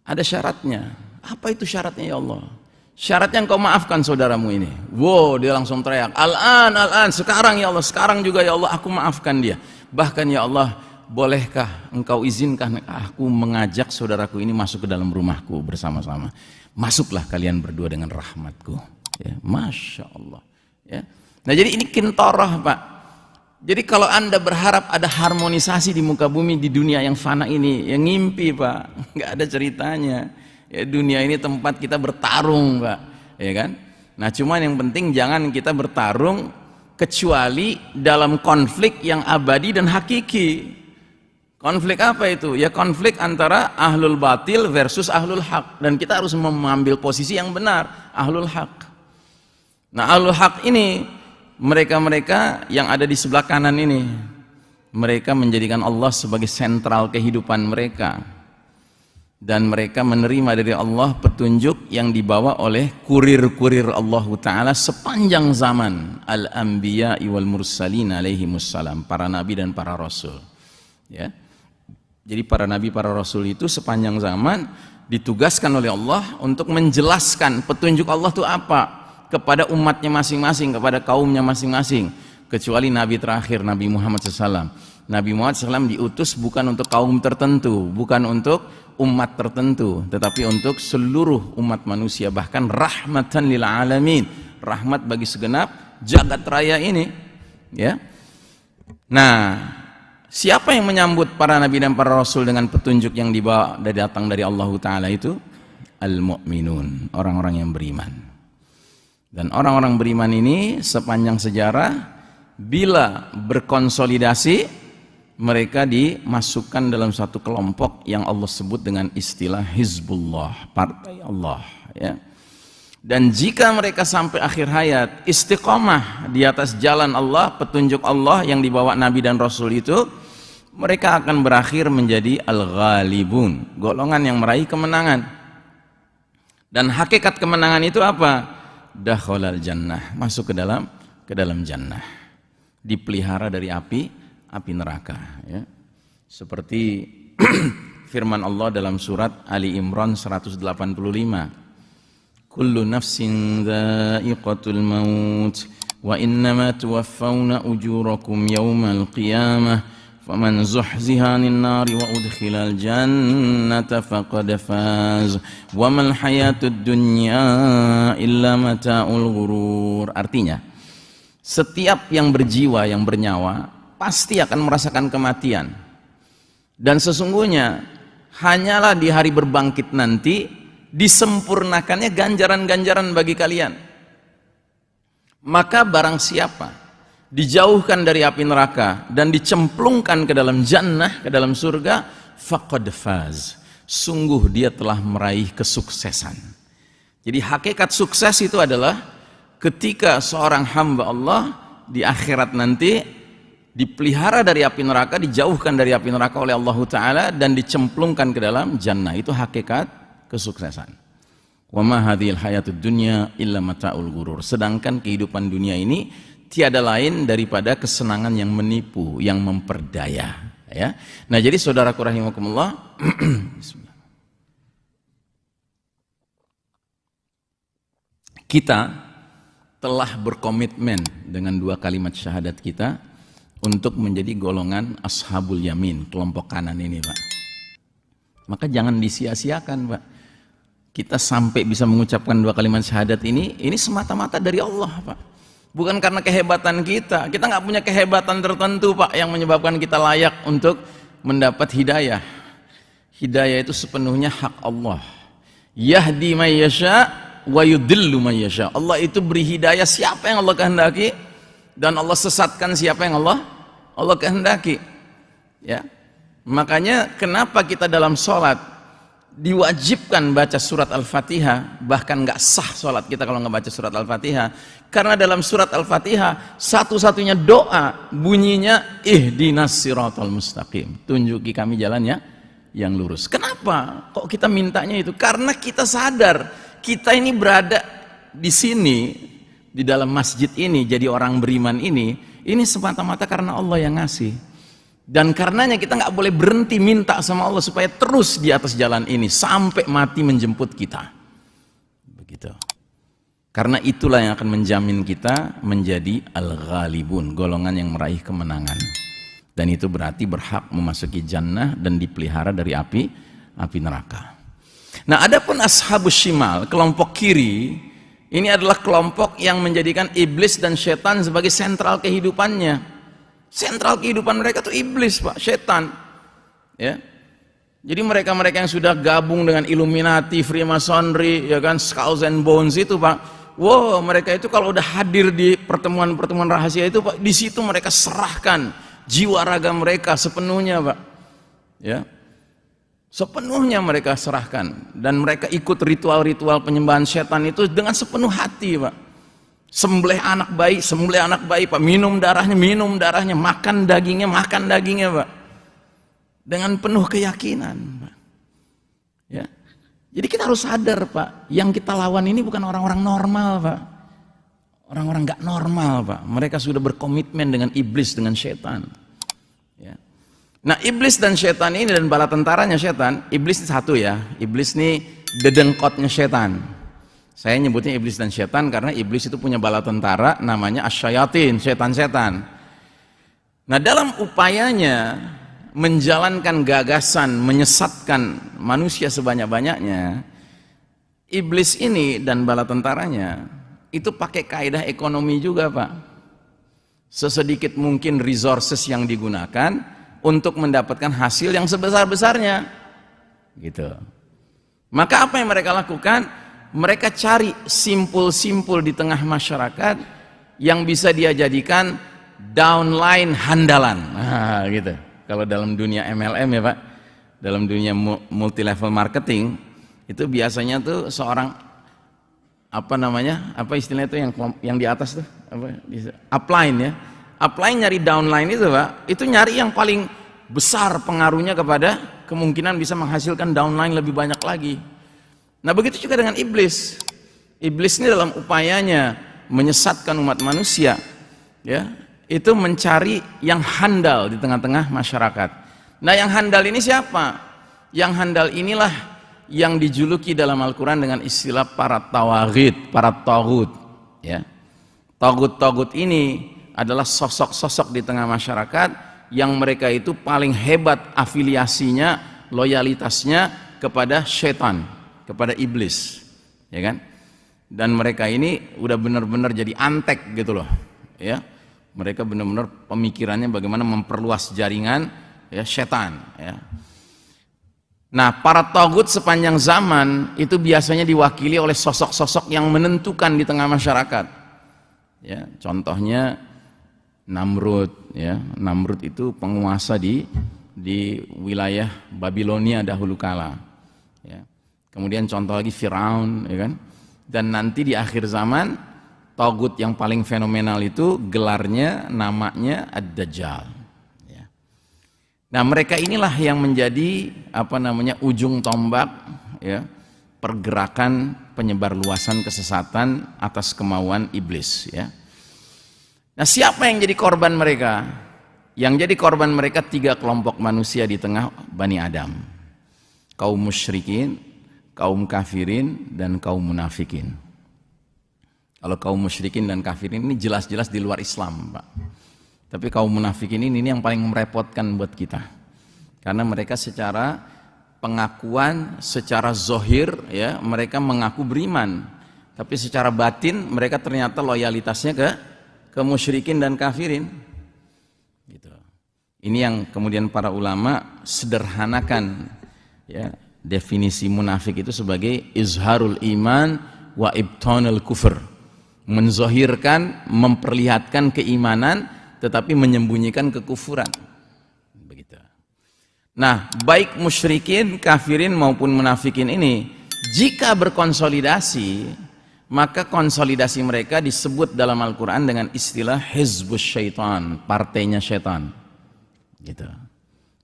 ada syaratnya. Apa itu syaratnya ya Allah? Syaratnya engkau maafkan saudaramu ini. Wow, dia langsung teriak, al-an, sekarang ya Allah, sekarang juga ya Allah, aku maafkan dia. Bahkan ya Allah, bolehkah engkau izinkan aku mengajak saudaraku ini masuk ke dalam rumahku bersama-sama? Masuklah kalian berdua dengan rahmatku. Ya, Masya Allah. Ya. Nah, jadi ini Kintorah, Pak. Jadi kalau Anda berharap ada harmonisasi di muka bumi, di dunia yang fana ini, yang ngimpi, Pak. Nggak ada ceritanya. Ya, dunia ini tempat kita bertarung, Pak, ya kan? Nah, cuman yang penting jangan kita bertarung kecuali dalam konflik yang abadi dan hakiki. Konflik apa itu? Ya konflik antara ahlul batil versus ahlul haq. Dan kita harus mengambil posisi yang benar, ahlul haq. Nah, ahlul haq ini, mereka-mereka yang ada di sebelah kanan ini, mereka menjadikan Allah sebagai sentral kehidupan mereka. Dan mereka menerima dari Allah petunjuk yang dibawa oleh kurir-kurir Allah Ta'ala sepanjang zaman. Al-anbiya wal mursalin alaihimussalam, para nabi dan para rasul. Ya. Jadi para nabi, para rasul itu sepanjang zaman ditugaskan oleh Allah untuk menjelaskan petunjuk Allah itu apa kepada umatnya masing-masing, kepada kaumnya masing-masing. Kecuali nabi terakhir, Nabi Muhammad SAW. Nabi Muhammad SAW diutus bukan untuk kaum tertentu, bukan untuk umat tertentu, tetapi untuk seluruh umat manusia, bahkan rahmatan lil alamin, rahmat bagi segenap jagat raya ini. Ya. Nah, siapa yang menyambut para nabi dan para rasul dengan petunjuk yang dibawa datang dari Allah Ta'ala itu? Al-mu'minun, orang-orang yang beriman. Dan orang-orang beriman ini sepanjang sejarah, bila berkonsolidasi, mereka dimasukkan dalam satu kelompok yang Allah sebut dengan istilah Hizbullah, partai Allah. Ya. Dan jika mereka sampai akhir hayat istiqomah di atas jalan Allah, petunjuk Allah yang dibawa Nabi dan Rasul itu, mereka akan berakhir menjadi al-ghalibun, golongan yang meraih kemenangan. Dan hakikat kemenangan itu apa? Dakhalal jannah, masuk ke dalam jannah, dipelihara dari api neraka. Ya. Seperti firman Allah dalam surat Ali Imran 185. Kullu nafsin dha'iqatul maut wa innama tuwaffawna ujurakum yawmal qiyamah faman zuhziha 'anil nari wa udkhilal jannata faqad faz wa mal hayatud dunya illa mata'ul ghurur. Artinya, setiap yang berjiwa, yang bernyawa pasti akan merasakan kematian. Dan sesungguhnya hanyalah di hari berbangkit nanti disempurnakannya ganjaran-ganjaran bagi kalian. Maka barang siapa dijauhkan dari api neraka dan dicemplungkan ke dalam jannah, ke dalam surga, faqad faz, sungguh dia telah meraih kesuksesan. Jadi hakikat sukses itu adalah ketika seorang hamba Allah di akhirat nanti dipelihara dari api neraka, dijauhkan dari api neraka oleh Allah Ta'ala dan dicemplungkan ke dalam jannah. Itu hakikat kesuksesan. Wa ma hadhil hayatud dunya illa mata'ul ghurur. Sedangkan kehidupan dunia ini tiada lain daripada kesenangan yang menipu, yang memperdaya. Ya. Nah, jadi saudaraku rahimakumullah, kita telah berkomitmen dengan dua kalimat syahadat kita untuk menjadi golongan ashabul yamin, kelompok kanan ini, Pak. Maka jangan disia-siakan, Pak. Kita sampai bisa mengucapkan dua kalimat syahadat ini semata-mata dari Allah, Pak. Bukan karena kehebatan kita. Kita nggak punya kehebatan tertentu, Pak, yang menyebabkan kita layak untuk mendapat hidayah. Hidayah itu sepenuhnya hak Allah. Yahdi may yasha wa yudillu may yasha. Allah itu beri hidayah siapa yang Allah kehendaki, dan Allah sesatkan siapa yang Allah kehendaki. Ya. Makanya kenapa kita dalam sholat diwajibkan baca surat Al-Fatihah, bahkan nggak sah sholat kita kalau nggak baca surat Al-Fatihah, karena dalam surat Al-Fatihah satu-satunya doa bunyinya ihdinas siratal mustaqim, tunjuki kami jalannya yang lurus. Kenapa kok kita mintanya itu? Karena kita sadar kita ini berada di sini, di dalam masjid ini, jadi orang beriman ini semata-mata karena Allah yang ngasih. Dan karenanya kita nggak boleh berhenti minta sama Allah supaya terus di atas jalan ini sampai mati menjemput kita. Begitu. Karena itulah yang akan menjamin kita menjadi al-ghalibun, golongan yang meraih kemenangan. Dan itu berarti berhak memasuki jannah dan dipelihara dari api neraka. Nah, adapun ashabus shimal, kelompok kiri, ini adalah kelompok yang menjadikan iblis dan setan sebagai sentral kehidupannya. Sentral kehidupan mereka itu iblis, Pak, setan. Ya. Jadi mereka-mereka yang sudah gabung dengan Illuminati, Freemasonry, ya kan, Skulls and Bones itu, Pak. Wow, mereka itu kalau udah hadir di pertemuan-pertemuan rahasia itu, Pak, di situ mereka serahkan jiwa raga mereka sepenuhnya, Pak. ya, sepenuhnya mereka serahkan, dan mereka ikut ritual-ritual penyembahan setan itu dengan sepenuh hati, Pak. Sembelih anak bayi, Pak, minum darahnya, makan dagingnya, Pak, dengan penuh keyakinan, Pak. Ya. Jadi kita harus sadar, Pak, yang kita lawan ini bukan orang-orang normal, Pak. Orang-orang nggak normal, Pak. Mereka sudah berkomitmen dengan iblis, dengan setan. Ya. Nah, iblis dan setan ini dan bala tentaranya setan, iblis satu ya, iblis ini dedengkotnya setan. Saya nyebutnya iblis dan setan karena iblis itu punya bala tentara namanya asyayatin, setan-setan. Nah, dalam upayanya menjalankan gagasan menyesatkan manusia sebanyak-banyaknya, iblis ini dan bala tentaranya itu pakai kaidah ekonomi juga, Pak. Sesedikit mungkin resources yang digunakan untuk mendapatkan hasil yang sebesar-besarnya, gitu. Maka apa yang mereka lakukan? Mereka cari simpul-simpul di tengah masyarakat yang bisa dia jadikan downline handalan. Nah, gitu. Kalau dalam dunia MLM ya, Pak, dalam dunia multi level marketing itu biasanya tuh seorang apa istilahnya itu yang di atas tuh upline ya. Upline nyari downline itu, Pak, itu nyari yang paling besar pengaruhnya kepada kemungkinan bisa menghasilkan downline lebih banyak lagi. Nah, begitu juga dengan iblis. Iblis ini dalam upayanya menyesatkan umat manusia, ya, itu mencari yang handal di tengah-tengah masyarakat. Nah, yang handal ini siapa? Yang handal inilah yang dijuluki dalam Al-Quran dengan istilah para tawaghit, para taghut, ya. Taghut-taghut ini adalah sosok-sosok di tengah masyarakat yang mereka itu paling hebat afiliasinya, loyalitasnya kepada setan, kepada iblis, ya kan? Dan mereka ini udah benar-benar jadi antek gitu loh, ya. Mereka benar-benar pemikirannya bagaimana memperluas jaringan, ya, setan, ya. Nah, para taghut sepanjang zaman itu biasanya diwakili oleh sosok-sosok yang menentukan di tengah masyarakat, ya. Contohnya Namrud, ya. Namrud itu penguasa di wilayah Babilonia dahulu kala, ya. Kemudian contoh lagi Firaun, ya kan? Dan nanti di akhir zaman taghut yang paling fenomenal itu gelarnya, namanya Ad-Dajjal, ya. Nah, mereka inilah yang menjadi ujung tombak, ya, pergerakan penyebar luasan kesesatan atas kemauan iblis, ya. Nah, siapa yang jadi korban mereka? Yang jadi korban mereka 3 kelompok manusia di tengah Bani Adam. Kaum musyrikin, kaum kafirin, dan kaum munafikin. Kalau kaum musyrikin dan kafirin ini jelas-jelas di luar Islam, Pak. Tapi kaum munafikin ini yang paling merepotkan buat kita. Karena mereka secara pengakuan, secara zohir, ya, mereka mengaku beriman. Tapi secara batin mereka ternyata loyalitasnya ke musyrikin dan kafirin, gitu. Ini yang kemudian para ulama sederhanakan, ya, definisi munafik itu sebagai izharul iman wa ibtanul kufur, menzohirkan, memperlihatkan keimanan tetapi menyembunyikan kekufuran, begitu. Nah, baik musyrikin, kafirin maupun munafikin ini jika berkonsolidasi, maka konsolidasi mereka disebut dalam Al-Quran dengan istilah hizbus syaitan, partainya syaitan, gitu.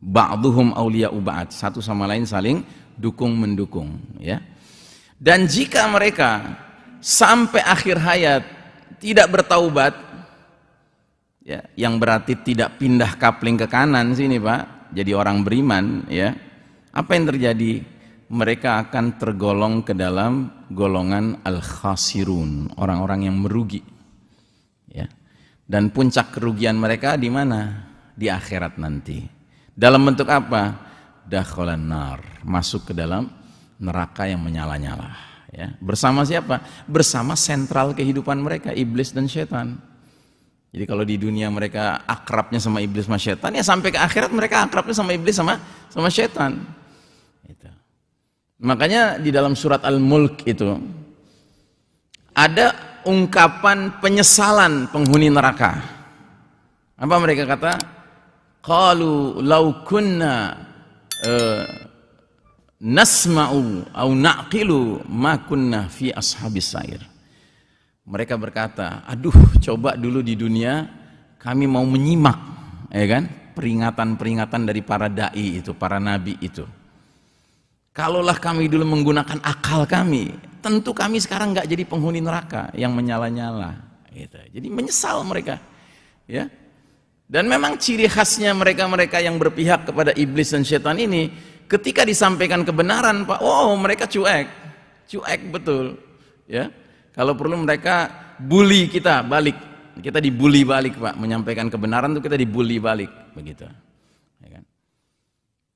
Ba'duhum awliya'u ba'd, satu sama lain saling dukung-mendukung, ya. Dan jika mereka sampai akhir hayat tidak bertaubat, ya, yang berarti tidak pindah kapling ke kanan sini, Pak, jadi orang beriman, ya, apa yang terjadi? Mereka akan tergolong ke dalam golongan al-khasirun, orang-orang yang merugi, ya. Dan puncak kerugian mereka di mana? Di akhirat nanti. Dalam bentuk apa? Dakhalan nar, masuk ke dalam neraka yang menyala-nyala, ya. Bersama siapa? Bersama sentral kehidupan mereka, iblis dan setan. Jadi kalau di dunia mereka akrabnya sama iblis sama setan, ya sampai ke akhirat mereka akrabnya sama iblis sama setan. Itu. Makanya di dalam surat Al-Mulk itu ada ungkapan penyesalan penghuni neraka. Apa mereka kata? Qalu law kunna nasma'u au naqilu ma kunna fi ashabis sair. Mereka berkata, aduh coba dulu di dunia kami mau menyimak, ya kan, peringatan-peringatan dari para dai itu, para nabi itu. Kalaulah kami dulu menggunakan akal kami, tentu kami sekarang nggak jadi penghuni neraka yang menyala-nyala. Gitu. Jadi menyesal mereka, ya. Dan memang ciri khasnya mereka-mereka yang berpihak kepada iblis dan setan ini, ketika disampaikan kebenaran, Pak, oh mereka cuek betul, ya. Kalau perlu mereka bully kita balik, kita dibully balik, Pak. Menyampaikan kebenaran itu kita dibully balik, begitu. Ya kan?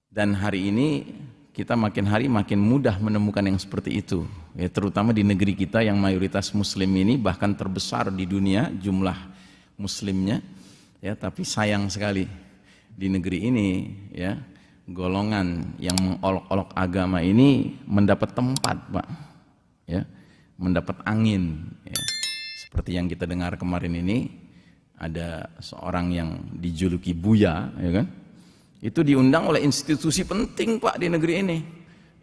Dan hari ini kita makin hari makin mudah menemukan yang seperti itu, ya, terutama di negeri kita yang mayoritas Muslim ini, bahkan terbesar di dunia jumlah Muslimnya, ya. Tapi sayang sekali di negeri ini, ya, golongan yang mengolok-olok agama ini mendapat tempat, Pak, ya. Mendapat angin, ya. Seperti yang kita dengar kemarin ini, ada seorang yang dijuluki Buya, ya kan? Itu diundang oleh institusi penting, Pak, di negeri ini.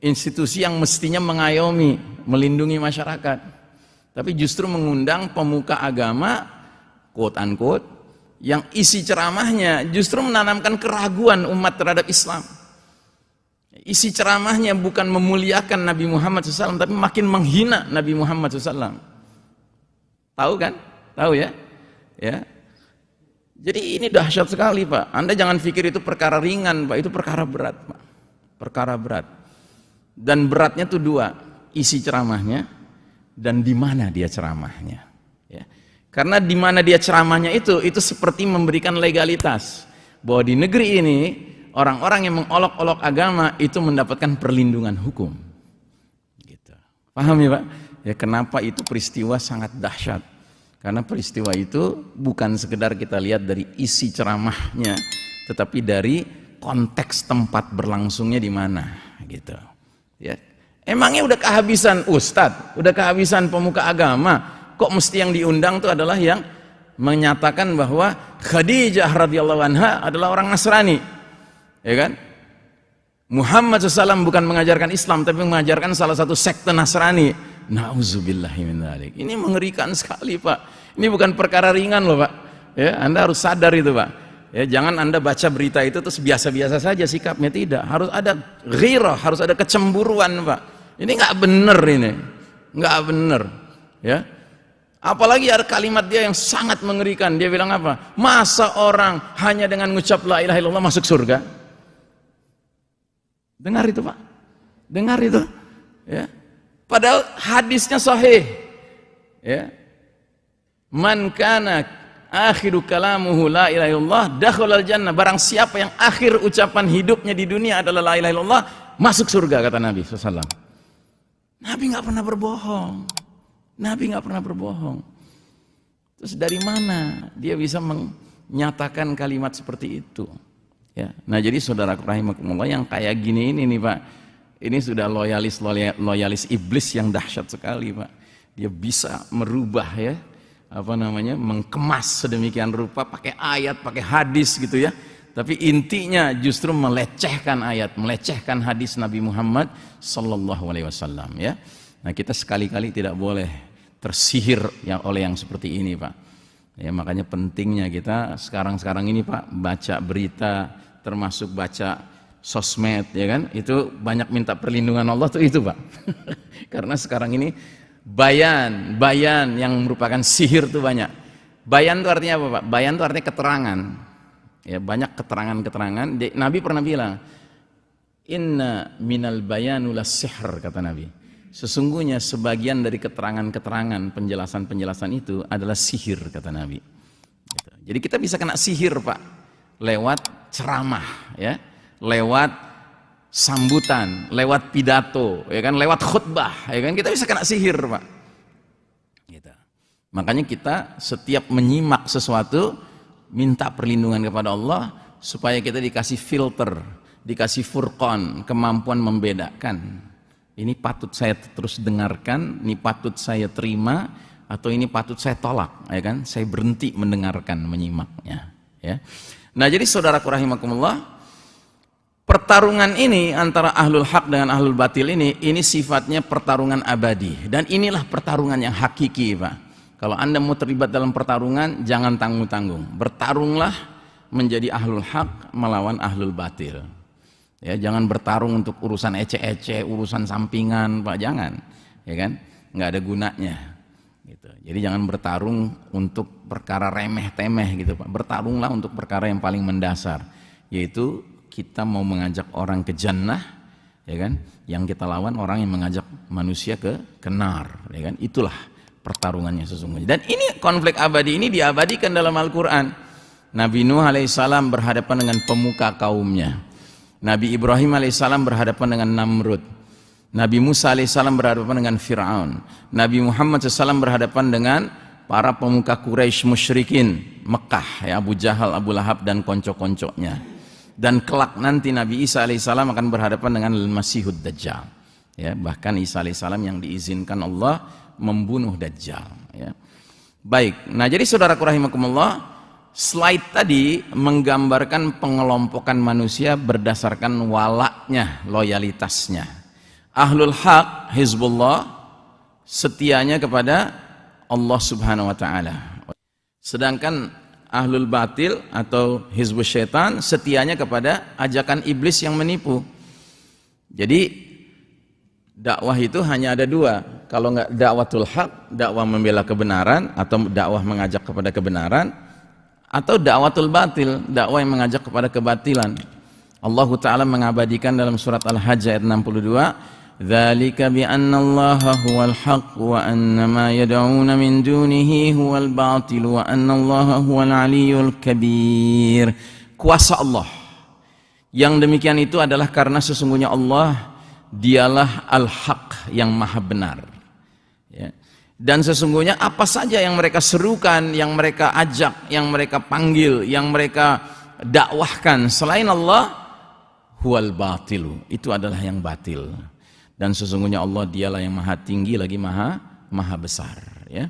Institusi yang mestinya mengayomi, melindungi masyarakat. Tapi justru mengundang pemuka agama, quote unquote, yang isi ceramahnya justru menanamkan keraguan umat terhadap Islam. Isi ceramahnya bukan memuliakan Nabi Muhammad SAW, tapi makin menghina Nabi Muhammad SAW. Tahu kan? Tahu ya? Ya. Jadi ini dahsyat sekali, Pak. Anda jangan pikir itu perkara ringan, Pak. Itu perkara berat, Pak. Perkara berat. Dan beratnya tuh dua, isi ceramahnya dan di mana dia ceramahnya. Ya. Karena di mana dia ceramahnya itu seperti memberikan legalitas bahwa di negeri ini orang-orang yang mengolok-olok agama itu mendapatkan perlindungan hukum. Gitu. Paham ya, Pak? Ya, kenapa itu peristiwa sangat dahsyat? Karena peristiwa itu bukan sekedar kita lihat dari isi ceramahnya, tetapi dari konteks tempat berlangsungnya di mana, gitu. Ya. Emangnya udah kehabisan ustadz, udah kehabisan pemuka agama, kok mesti yang diundang itu adalah yang menyatakan bahwa Khadijah radhiyallahu anha adalah orang Nasrani. Ya kan? Muhammad SAW bukan mengajarkan Islam, tapi mengajarkan salah satu sekte Nasrani. Nauzubillahi min dzalik. Ini mengerikan sekali, Pak. Ini bukan perkara ringan loh, Pak. Ya, Anda harus sadar itu, Pak. Ya, jangan Anda baca berita itu terus biasa-biasa saja sikapnya, tidak. Harus ada ghirah, harus ada kecemburuan, Pak. Ini nggak bener ini. Nggak bener. Ya. Apalagi ada kalimat dia yang sangat mengerikan. Dia bilang apa? Masa orang hanya dengan mengucap la ilaha illallah masuk surga? Dengar itu, Pak. Dengar itu. Ya. Padahal hadisnya sahih. Ya. Man kana akhiru kalamuhu la ilaha illallah dakhalal jannah. Barang siapa yang akhir ucapan hidupnya di dunia adalah la ilaha illallah, masuk surga, kata Nabi SAW. Nabi nggak pernah berbohong. Nabi nggak pernah berbohong. Terus dari mana dia bisa menyatakan kalimat seperti itu? Ya. Nah, jadi saudara rahimakumullah, yang kayak gini ini nih, Pak, ini sudah loyalis iblis yang dahsyat sekali, Pak. Dia bisa merubah, ya, mengkemas sedemikian rupa pakai ayat, pakai hadis gitu ya. Tapi intinya justru melecehkan ayat, melecehkan hadis Nabi Muhammad sallallahu alaihi wasallam, ya. Nah, kita sekali-kali tidak boleh tersihir oleh yang seperti ini, Pak. Ya, makanya pentingnya kita sekarang ini, Pak, baca berita, termasuk baca sosmed, ya kan? Itu banyak minta perlindungan Allah tuh itu, Pak. Karena sekarang ini bayan yang merupakan sihir tuh banyak. Bayan itu artinya apa, Pak? Bayan itu artinya keterangan. Ya, banyak keterangan-keterangan. Nabi pernah bilang, "Inna minal bayanulas sihr," kata Nabi. Sesungguhnya sebagian dari keterangan-keterangan, penjelasan-penjelasan itu adalah sihir, kata Nabi. Jadi kita bisa kena sihir, Pak, lewat ceramah, ya, lewat sambutan, lewat pidato, ya kan, lewat khutbah, ya kan, kita bisa kena sihir, Pak. Gitu. Makanya kita setiap menyimak sesuatu minta perlindungan kepada Allah supaya kita dikasih filter, dikasih furqan, kemampuan membedakan. Ini patut saya terus dengarkan, ini patut saya terima, atau ini patut saya tolak, ya kan? Saya berhenti mendengarkan, menyimaknya, ya. Nah, jadi saudaraku rahimakumullah, pertarungan ini antara ahlul haq dengan ahlul batil ini sifatnya pertarungan abadi, dan inilah pertarungan yang hakiki, Pak. Kalau Anda mau terlibat dalam pertarungan, jangan tanggung-tanggung, bertarunglah menjadi ahlul haq melawan ahlul batil. Ya, jangan bertarung untuk urusan ece-ece, urusan sampingan, Pak, jangan, ya kan, nggak ada gunanya gitu. Jadi jangan bertarung untuk perkara remeh-temeh gitu, Pak. Bertarunglah untuk perkara yang paling mendasar, yaitu kita mau mengajak orang ke jannah, ya kan? Yang kita lawan orang yang mengajak manusia ke nar, ya kan? Itulah pertarungannya sesungguhnya. Dan ini konflik abadi ini diabadikan dalam Al-Quran. Nabi Nuh alaihissalam berhadapan dengan pemuka kaumnya. Nabi Ibrahim alaihissalam berhadapan dengan Namrud. Nabi Musa alaihissalam berhadapan dengan Fir'aun. Nabi Muhammad SAW berhadapan dengan para pemuka Quraisy musyrikin Mekah, ya, Abu Jahal, Abu Lahab dan konco-koncoknya. Dan kelak nanti Nabi Isa alaihissalam akan berhadapan dengan Al-Masihud Dajjal, ya, bahkan Isa alaihissalam yang diizinkan Allah membunuh Dajjal, ya. Baik, nah jadi saudaraku rahimakumullah, slide tadi menggambarkan pengelompokan manusia berdasarkan walaknya, loyalitasnya. Ahlul haq, Hizbullah, setianya kepada Allah subhanahu wa ta'ala. Sedangkan ahlul batil atau hizbus syaitan setianya kepada ajakan iblis yang menipu. Jadi dakwah itu hanya ada dua. Kalau nggak dakwatul haq, dakwah membela kebenaran atau dakwah mengajak kepada kebenaran, atau dakwatul batil, dakwah yang mengajak kepada kebatilan. Allah Ta'ala mengabadikan dalam surat Al-Hajj ayat 62, dzalika bi anna Allaha huwal haqq wa anna ma yad'una min dunihi huwal batil wa anna Allaha huwal aliyyul kabir. Kuasa Allah yang demikian itu adalah karena sesungguhnya Allah dialah al-haq, yang maha benar, ya. Dan sesungguhnya apa saja yang mereka serukan, yang mereka ajak, yang mereka panggil, yang mereka dakwahkan selain Allah, huwal batilu, itu adalah yang batil. Dan sesungguhnya Allah dialah yang maha tinggi lagi maha besar, ya.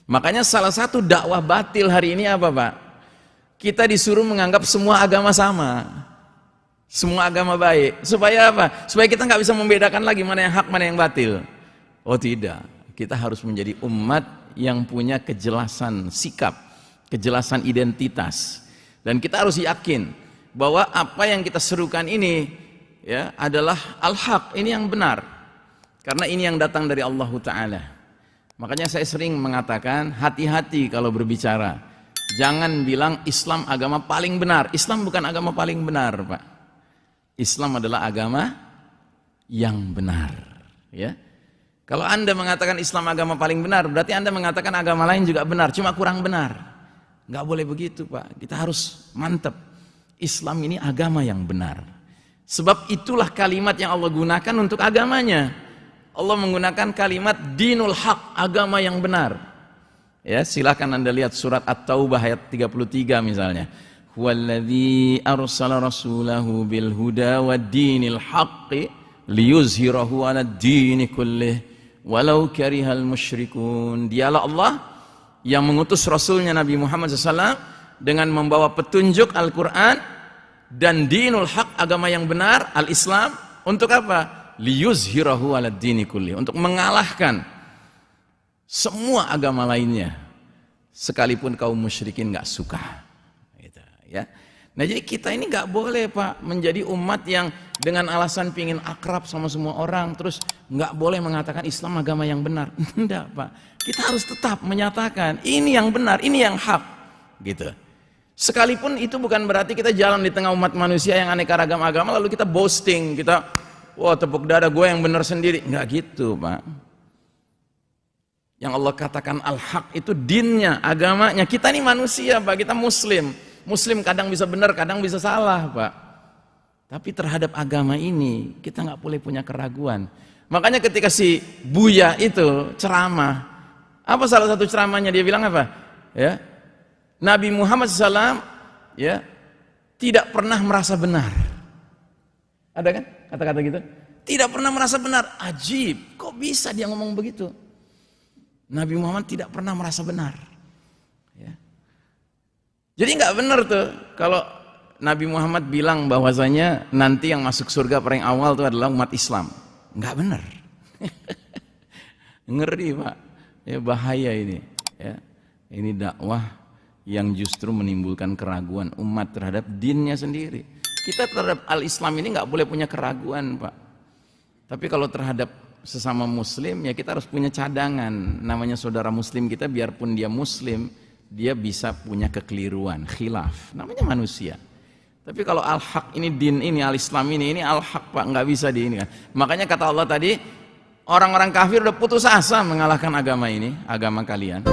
Makanya salah satu dakwah batil hari ini apa, Pak? Kita disuruh menganggap semua agama sama, semua agama baik. Supaya apa? Supaya kita nggak bisa membedakan lagi mana yang hak, mana yang batil. Oh tidak, kita harus menjadi umat yang punya kejelasan sikap, kejelasan identitas. Dan kita harus yakin bahwa apa yang kita serukan ini, ya, adalah al-haq, ini yang benar, karena ini yang datang dari Allah Ta'ala. Makanya saya sering mengatakan, hati-hati kalau berbicara, jangan bilang Islam agama paling benar. Islam bukan agama paling benar, Pak. Islam adalah agama yang benar, ya. Kalau Anda mengatakan Islam agama paling benar, berarti Anda mengatakan agama lain juga benar, cuma kurang benar. Nggak boleh begitu, Pak. Kita harus mantap, Islam ini agama yang benar. Sebab itulah kalimat yang Allah gunakan untuk agamanya. Allah menggunakan kalimat dinul haq, agama yang benar. Ya, silakan Anda lihat surat At-Taubah ayat 33 misalnya. Huwallazi arsala rasulahu bil huda wad dinil haqqi liyuzhirahu 'alad dini kullih walau karihal musyrikun. Dialah Allah yang mengutus rasulnya Nabi Muhammad SAW dengan membawa petunjuk Al-Quran dan dinul haq, agama yang benar, al-Islam. Untuk apa? Liyuzhirahu 'alad dini kulli, untuk mengalahkan semua agama lainnya sekalipun kaum musyrikin nggak suka, gitu, ya. Nah jadi kita ini nggak boleh, Pak, menjadi umat yang dengan alasan pingin akrab sama semua orang terus nggak boleh mengatakan Islam agama yang benar. Enggak, Pak, kita harus tetap menyatakan ini yang benar, ini yang hak, gitu. Sekalipun itu bukan berarti kita jalan di tengah umat manusia yang aneka ragam agama lalu kita boasting, kita wah tepuk dada gue yang benar sendiri. Nggak gitu, Pak. Yang Allah katakan al-haq itu dinnya, agamanya. Kita ini manusia, Pak, kita muslim. Muslim kadang bisa benar, kadang bisa salah, Pak. Tapi terhadap agama ini kita nggak boleh punya keraguan. Makanya ketika si Buya itu ceramah, apa salah satu ceramahnya dia bilang apa? Ya, Nabi Muhammad SAW, ya, tidak pernah merasa benar. Ada kan kata-kata gitu? Tidak pernah merasa benar. Ajib, kok bisa dia ngomong begitu? Nabi Muhammad tidak pernah merasa benar, ya. Jadi nggak benar tuh kalau Nabi Muhammad bilang bahwasanya nanti yang masuk surga paling awal itu adalah umat Islam. Enggak benar. Ngeri Pak, ya bahaya ini. Ya. Ini dakwah yang justru menimbulkan keraguan umat terhadap dinnya sendiri. Kita terhadap al-Islam ini nggak boleh punya keraguan Pak. Tapi kalau terhadap sesama muslim ya kita harus punya cadangan. Namanya saudara muslim kita biarpun dia muslim, dia bisa punya kekeliruan, khilaf. Namanya manusia. Tapi kalau al-haq ini din ini, al-Islam ini al-haq Pak, nggak bisa di ini kan. Makanya kata Allah tadi, orang-orang kafir udah putus asa mengalahkan agama ini, agama kalian.